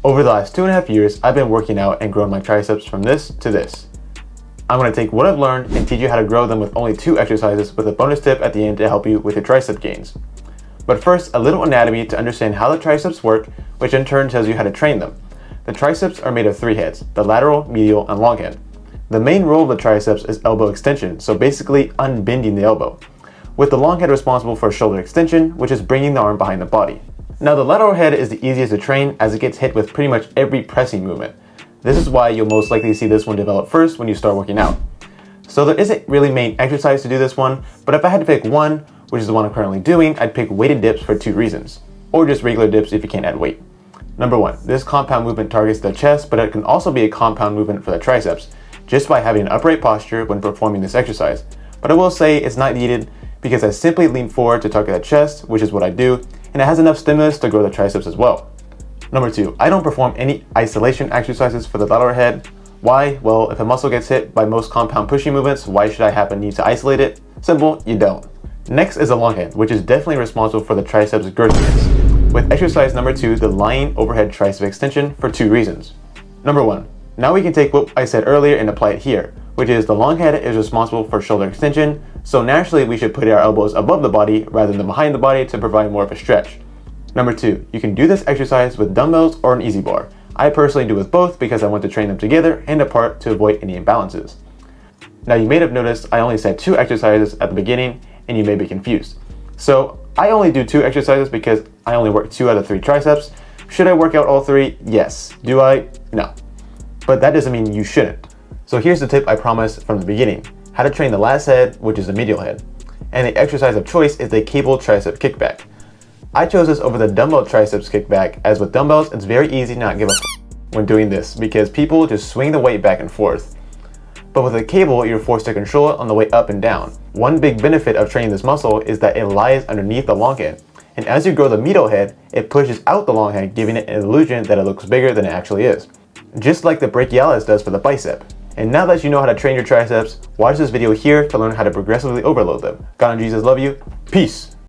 Over the last 2.5 years, I've been working out and growing my triceps from this to this. I'm going to take what I've learned and teach you how to grow them with only 2 exercises with a bonus tip at the end to help you with your tricep gains. But first, a little anatomy to understand how the triceps work, which in turn tells you how to train them. The triceps are made of 3 heads, the lateral, medial, and long head. The main role of the triceps is elbow extension, so basically unbending the elbow, with the long head responsible for shoulder extension, which is bringing the arm behind the body. Now the lateral head is the easiest to train as it gets hit with pretty much every pressing movement. This is why you'll most likely see this one develop first when you start working out. So there isn't really main exercise to do this one, but if I had to pick one, which is the one I'm currently doing, I'd pick weighted dips for 2 reasons, or just regular dips if you can't add weight. Number 1, this compound movement targets the chest, but it can also be a compound movement for the triceps, just by having an upright posture when performing this exercise. But I will say it's not needed because I simply lean forward to target the chest, which is what I do, and it has enough stimulus to grow the triceps as well. Number 2, I don't perform any isolation exercises for the lateral head. Why? Well, if a muscle gets hit by most compound pushing movements, why should I have a need to isolate it? Simple, you don't. Next is the long head, which is definitely responsible for the triceps Girthy, with exercise number 2, the lying overhead tricep extension, for 2 reasons. Number 1, now we can take what I said earlier and apply it here, which is the long head is responsible for shoulder extension, so naturally we should put our elbows above the body rather than behind the body to provide more of a stretch. Number 2, you can do this exercise with dumbbells or an easy bar. I personally do with both because I want to train them together and apart to avoid any imbalances. Now you may have noticed I only said 2 exercises at the beginning and you may be confused. So I only do 2 exercises because I only work 2 out of 3 triceps. Should I work out all 3? Yes. Do I? No. But that doesn't mean you shouldn't. So here's the tip I promised from the beginning: how to train the last head, which is the medial head. And the exercise of choice is the cable tricep kickback. I chose this over the dumbbell triceps kickback, as with dumbbells it's very easy to not give a when doing this because people just swing the weight back and forth. But with a cable, you're forced to control it on the way up and down. One big benefit of training this muscle is that it lies underneath the long head. And as you grow the medial head, it pushes out the long head, giving it an illusion that it looks bigger than it actually is. Just like the brachialis does for the bicep. And now that you know how to train your triceps, watch this video here to learn how to progressively overload them. God and Jesus love you. Peace.